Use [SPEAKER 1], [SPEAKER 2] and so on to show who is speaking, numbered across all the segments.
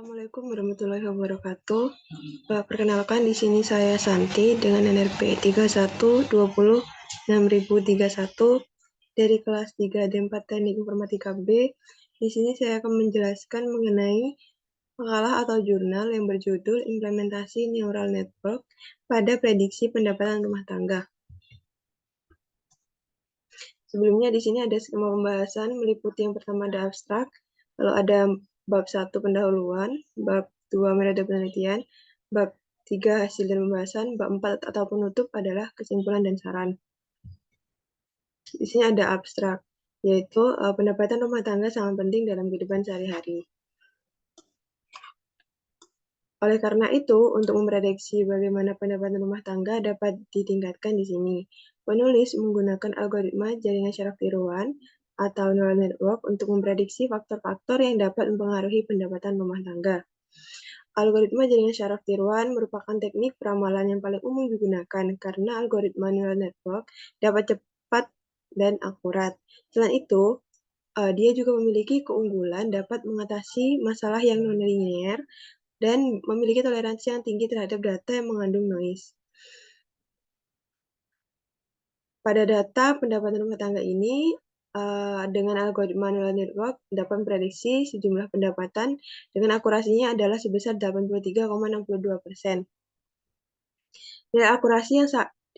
[SPEAKER 1] Assalamualaikum warahmatullahi wabarakatuh. Perkenalkan di sini saya Santi dengan NRP 31206031 dari kelas 3D4 Teknik Informatika B. Di sini saya akan menjelaskan mengenai makalah atau jurnal yang berjudul Implementasi Neural Network pada Prediksi Pendapatan Rumah Tangga. Sebelumnya di sini ada skema pembahasan meliputi yang pertama ada abstrak, lalu ada bab 1 pendahuluan, bab 2 metode penelitian, bab 3 hasil dan pembahasan, bab 4 atau penutup adalah kesimpulan dan saran. Di sini ada abstrak, yaitu pendapatan rumah tangga sangat penting dalam kehidupan sehari-hari. Oleh karena itu, untuk memprediksi bagaimana pendapatan rumah tangga dapat ditingkatkan di sini. Penulis menggunakan algoritma jaringan syaraf tiruan atau neural network untuk memprediksi faktor-faktor yang dapat mempengaruhi pendapatan rumah tangga. Algoritma jaringan syaraf tiruan merupakan teknik peramalan yang paling umum digunakan karena algoritma neural network dapat cepat dan akurat. Selain itu, dia juga memiliki keunggulan dapat mengatasi masalah yang non-linear dan memiliki toleransi yang tinggi terhadap data yang mengandung noise. Pada data pendapatan rumah tangga ini, dengan algoritma neural network dapat memprediksi sejumlah pendapatan dengan akurasinya adalah sebesar 83,62%. Nilai akurasi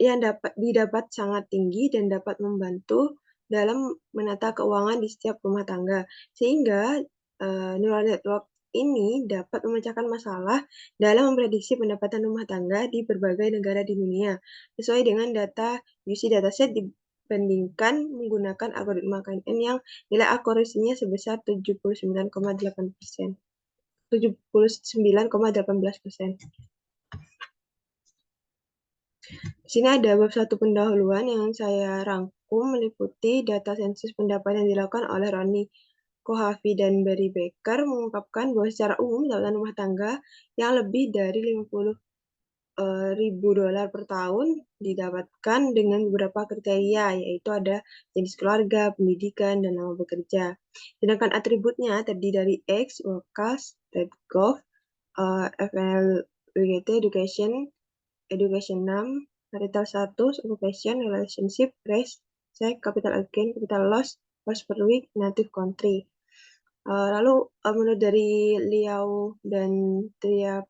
[SPEAKER 1] yang didapat sangat tinggi dan dapat membantu dalam menata keuangan di setiap rumah tangga, sehingga neural network ini dapat memecahkan masalah dalam memprediksi pendapatan rumah tangga di berbagai negara di dunia, sesuai dengan data UC dataset dibandingkan menggunakan algoritma KNN yang nilai akurasinya sebesar 79,18%. Di sini ada bab 1 pendahuluan yang saya rangkum meliputi data sensus pendapatan yang dilakukan oleh Ronnie Kohavi dan Barry Becker mengungkapkan bahwa secara umum pendapatan rumah tangga yang lebih dari $50.000 per tahun didapatkan dengan beberapa kriteria, yaitu ada jenis keluarga, pendidikan, dan lama bekerja. Sedangkan atributnya terdiri dari X, work class, type gov, FLWGT, education 6, marital status, occupation, relationship, race, sex, capital gain, capital loss, hours per week, native country. Lalu menurut dari Liao dan Triatapilo,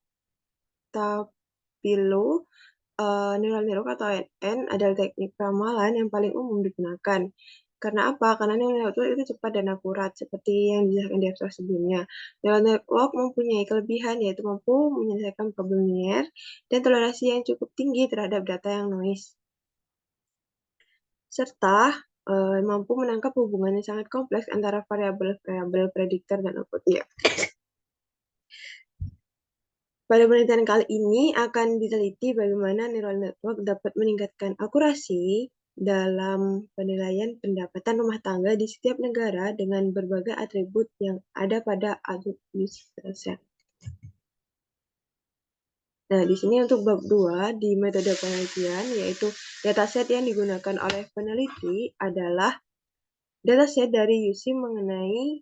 [SPEAKER 1] neural network atau NN adalah teknik ramalan yang paling umum digunakan. Karena apa? Karena neural network itu cepat dan akurat, seperti yang dijelaskan di abstrak sebelumnya. Neural network mempunyai kelebihan, yaitu mampu menyelesaikan problem linear dan toleransi yang cukup tinggi terhadap data yang noise. Serta mampu menangkap hubungan yang sangat kompleks antara variabel-variabel prediktor dan output. Ya. Pada penelitian kali ini akan diteliti bagaimana neural network dapat meningkatkan akurasi dalam penilaian pendapatan rumah tangga di setiap negara dengan berbagai atribut yang ada pada algoritma set. Nah, di sini untuk bab 2 di metode penelitian, yaitu dataset yang digunakan oleh peneliti adalah dataset dari UC mengenai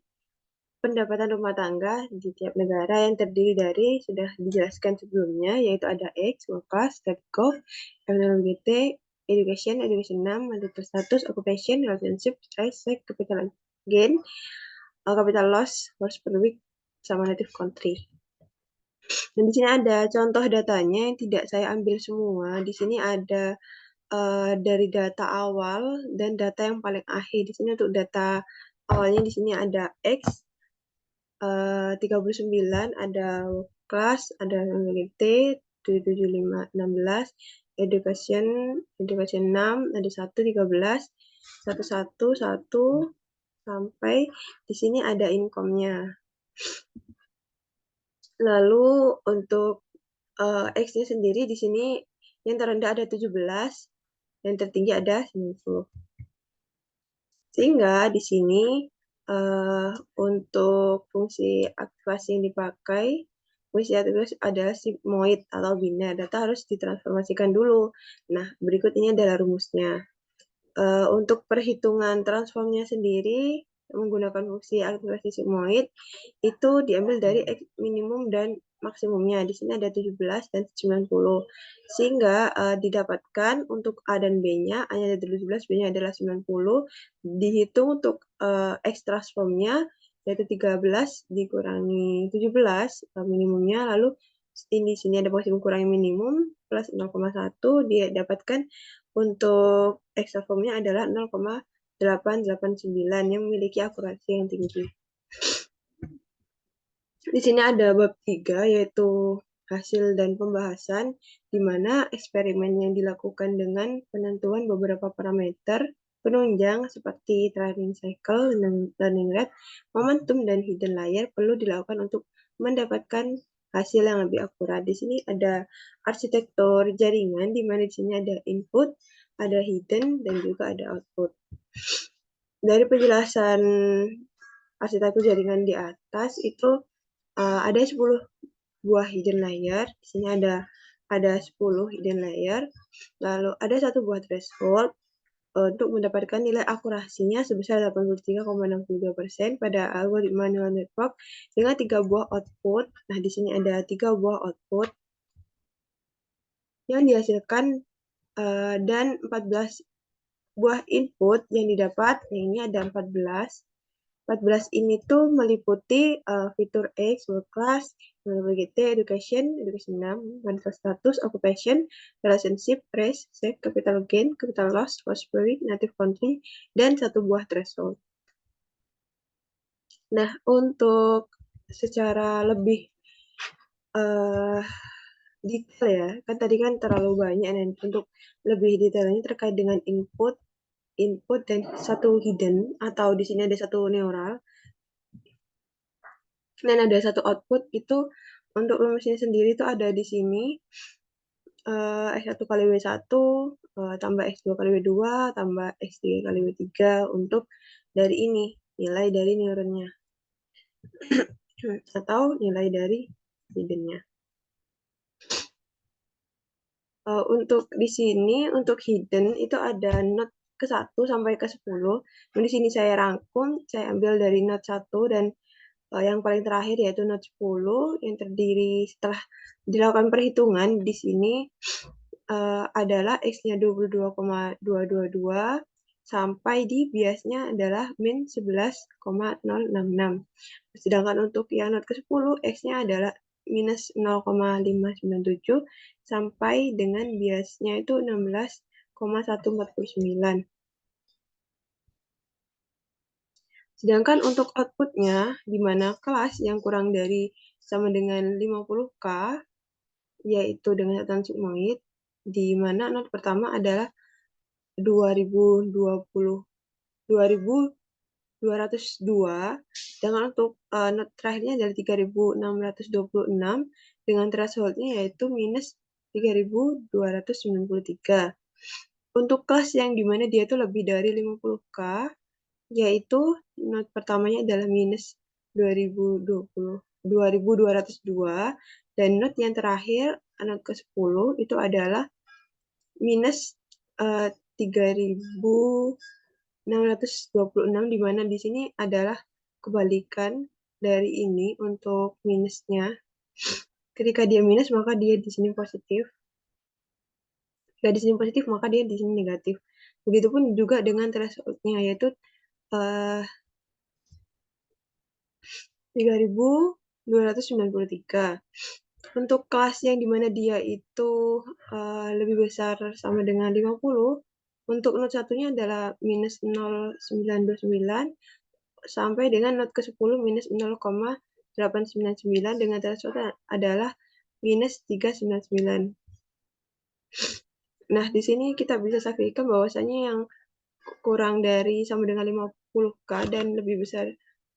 [SPEAKER 1] pendapatan rumah tangga di tiap negara yang terdiri dari, sudah dijelaskan sebelumnya, yaitu ada X, work class, type gov, FLWGT, education 6, marital status, occupation, relationship, race, sex, capital gain, capital loss, hours per week, sama native country. Dan di sini ada contoh datanya yang tidak saya ambil semua. Di sini ada dari data awal dan data yang paling akhir. Di sini untuk data awalnya di sini ada X 39, ada kelas, ada MGT 77516, education 6, ada 113, 111 sampai di sini ada income-nya. Lalu untuk X-nya sendiri di sini yang terendah ada 17, yang tertinggi ada 90. Sehingga di sini untuk fungsi aktivasi yang dipakai, fungsi aktivasi adalah sigmoid atau biner. Data harus ditransformasikan dulu. Nah, berikut ini adalah rumusnya. Untuk perhitungan transformnya sendiri, menggunakan fungsi akselerasi sigmoid itu diambil dari minimum dan maksimumnya. Di sini ada 17 dan 90. Sehingga didapatkan untuk A dan B-nya, A-nya ada 17, B-nya adalah 90. Dihitung untuk X transformnya, yaitu 13 dikurangi 17 minimumnya, lalu di sini ada posisi kurangi minimum plus 0,1, didapatkan untuk X transformnya adalah 0,889 yang memiliki akurasi yang tinggi. Di sini ada bab 3 yaitu hasil dan pembahasan di mana eksperimen yang dilakukan dengan penentuan beberapa parameter penunjang seperti trailing cycle, learning rate, momentum, dan hidden layer perlu dilakukan untuk mendapatkan hasil yang lebih akurat. Di sini ada arsitektur jaringan di mana di sini ada input, ada hidden, dan juga ada output. Dari penjelasan arsitektur jaringan di atas itu ada 10 buah hidden layer. Di sini ada 10 hidden layer. Lalu ada satu buah threshold untuk mendapatkan nilai akurasinya sebesar 83,62% pada algoritma neural network dengan 3 buah output. Nah, di sini ada 3 buah output yang dihasilkan dan 14 buah input yang didapat. Yang ini ada 14. 14 ini tuh meliputi fitur X, work class, BGT, education 6, manifest status, occupation, relationship, race, sex, capital gain, capital loss, prosperity, native country, dan satu buah threshold. Nah, untuk secara lebih detail ya, kan tadi kan terlalu banyak, dan untuk lebih detailnya terkait dengan input dan satu hidden, atau di sini ada satu neural, dan ada satu output itu untuk rumusnya sendiri itu ada di sini X1 kali W1 tambah X2 kali W2 tambah X3 kali W3 untuk dari ini nilai dari neuronnya atau nilai dari hiddennya. Untuk di sini untuk hidden itu ada node ke-1 sampai ke-10. Nah, di sini saya rangkum, saya ambil dari node 1 dan yang paling terakhir yaitu node 10 yang terdiri setelah dilakukan perhitungan di sini adalah X-nya 22,222 sampai di biasnya adalah min 11,066. Sedangkan untuk yang node ke-10 X-nya adalah minus 0,597 sampai dengan biasnya itu 16,149. Sedangkan untuk outputnya, di mana kelas yang kurang dari sama dengan 50K, yaitu dengan satuan sigmoid, di mana node pertama adalah 2202, dengan untuk node terakhirnya adalah 3626 dengan thresholdnya yaitu minus 3293. Untuk kelas yang dimana dia itu lebih dari 50K, yaitu node pertamanya adalah minus 2202 dan node yang terakhir node ke-10 itu adalah minus 3626, di mana di sini adalah kebalikan dari ini untuk minusnya. Ketika dia minus maka dia di sini positif. Jika di sini positif maka dia di sini negatif. Begitupun juga dengan thresholdnya yaitu 3293. Untuk kelas yang dimana dia itu lebih besar sama dengan 50, untuk node satunya adalah minus 0,929 sampai dengan node ke-10 minus 0,899 dengan threshold adalah minus 399. Nah, di sini kita bisa saksikan bahwasanya yang kurang dari sama dengan 50K dan lebih besar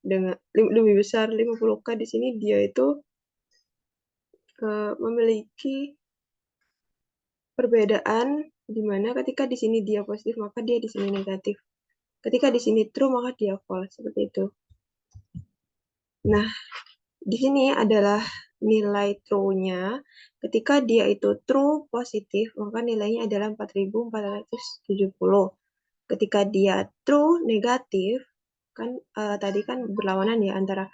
[SPEAKER 1] 50K di sini dia itu memiliki perbedaan di mana ketika di sini dia positif maka dia di sini negatif. Ketika di sini true maka dia false, seperti itu. Nah, di sini adalah nilai true-nya. Ketika dia itu true positif maka nilainya adalah 4470. Ketika dia true negatif kan tadi kan berlawanan ya antara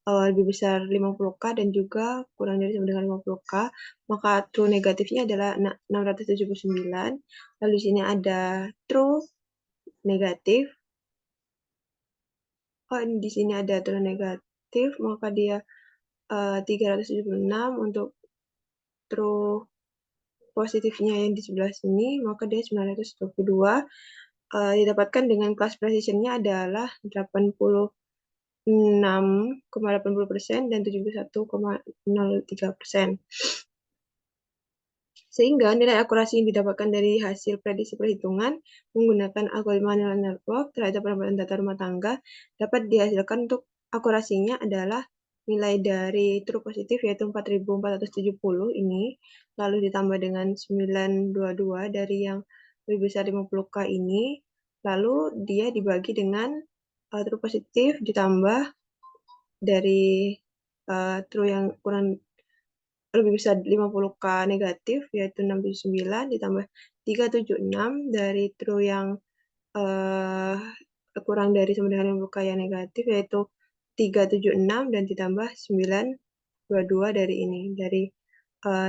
[SPEAKER 1] lebih besar 50K dan juga kurang dari sama dengan 50K, maka true negatifnya adalah 679. Lalu di sini ada true negatif. Oh, di sini ada true negatif, maka dia 376. Untuk true positifnya yang di sebelah sini, maka dia 922. Didapatkan dengan class precision-nya adalah 86,80% dan 71,03%. Sehingga nilai akurasi yang didapatkan dari hasil prediksi perhitungan menggunakan algoritma neural network terhadap pendapatan data rumah tangga dapat dihasilkan untuk akurasinya adalah nilai dari true positif yaitu 4.470 ini, lalu ditambah dengan 922 dari yang lebih besar 50K ini, lalu dia dibagi dengan true positif ditambah dari true yang kurang lebih besar 50K negatif yaitu 679 ditambah 376 dari true yang kurang dari sama dengan 50K yang negatif yaitu 376 dan ditambah 922 dari ini, dari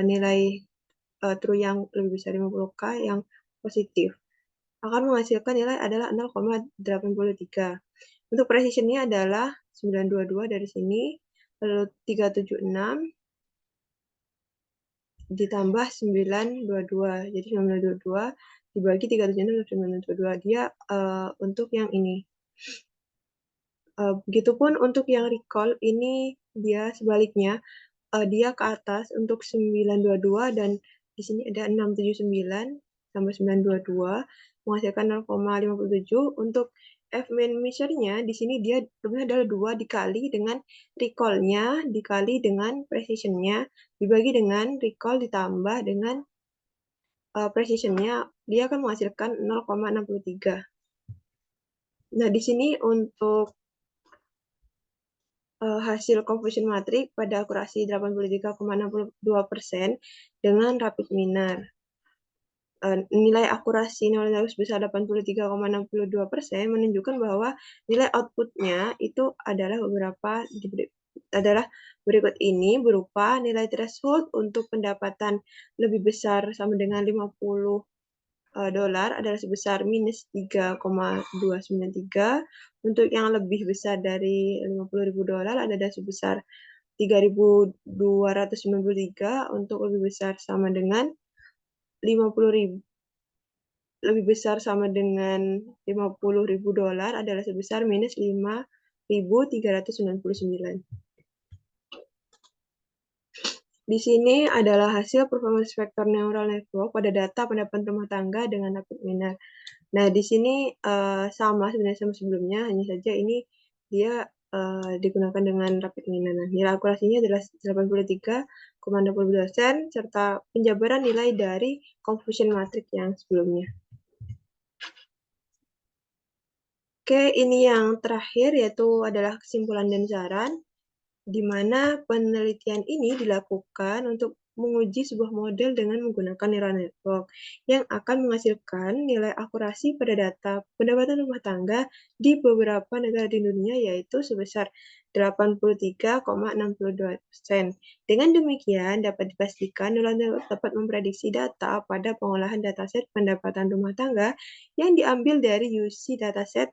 [SPEAKER 1] nilai true yang lebih besar 50K yang positif akan menghasilkan nilai adalah 0,83. Untuk precision-nya adalah 922 dari sini, lalu 376 ditambah 922. Jadi 922 dibagi 376 dan 922. Dia untuk yang ini. Begitupun untuk yang recall ini dia sebaliknya. Dia ke atas untuk 922 dan di sini ada 679 tambah 922 menghasilkan 0,57. Untuk F-min measure-nya di sini dia lebih adalah 2 dikali dengan recall-nya dikali dengan precision-nya dibagi dengan recall ditambah dengan precision-nya, dia akan menghasilkan 0,63. Nah, di sini untuk hasil confusion matrix pada akurasi 83,62% dengan rapid minor. Nilai akurasi neural network sebesar 83,62% menunjukkan bahwa nilai outputnya itu adalah berikut ini, berupa nilai threshold untuk pendapatan lebih besar sama dengan 50 dolar adalah sebesar minus 3,293. Untuk yang lebih besar dari 50.000 dolar adalah sebesar 3.293. Untuk lebih besar sama dengan 50.000 lebih besar sama dengan 50.000 dolar adalah sebesar minus 5.399. Di sini adalah hasil performance vector neural network pada data pendapatan rumah tangga dengan rapid minor. Nah, di sini sama sebenarnya sama sebelumnya, hanya saja ini dia digunakan dengan rapid minor. Nah, nilai akurasinya adalah 83,60% serta penjabaran nilai dari confusion matrix yang sebelumnya. Oke, ini yang terakhir yaitu adalah kesimpulan dan saran, di mana penelitian ini dilakukan untuk menguji sebuah model dengan menggunakan neural network yang akan menghasilkan nilai akurasi pada data pendapatan rumah tangga di beberapa negara di dunia yaitu sebesar 83,62%. Dengan demikian dapat dipastikan neural network dapat memprediksi data pada pengolahan dataset pendapatan rumah tangga yang diambil dari UC dataset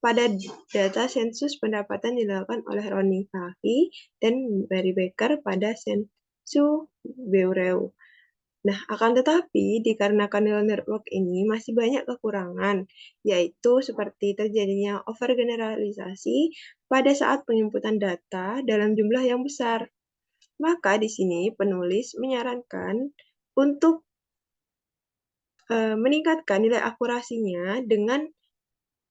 [SPEAKER 1] pada data sensus pendapatan dilakukan oleh Ronnie Fahy dan Mary Baker pada Sensu Bureau. Nah, akan tetapi dikarenakan neural network ini masih banyak kekurangan, yaitu seperti terjadinya overgeneralisasi pada saat penginputan data dalam jumlah yang besar. Maka di sini penulis menyarankan untuk meningkatkan nilai akurasinya dengan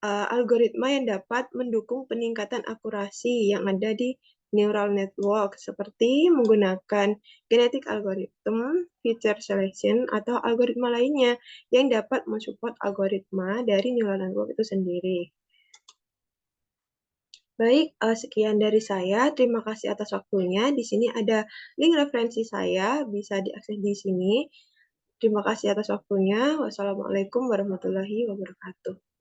[SPEAKER 1] algoritma yang dapat mendukung peningkatan akurasi yang ada di neural network, seperti menggunakan genetic algorithm, feature selection, atau algoritma lainnya yang dapat mensupport algoritma dari neural network itu sendiri. Baik, sekian dari saya. Terima kasih atas waktunya. Di sini ada link referensi saya, bisa diakses di sini. Terima kasih atas waktunya. Wassalamualaikum warahmatullahi wabarakatuh.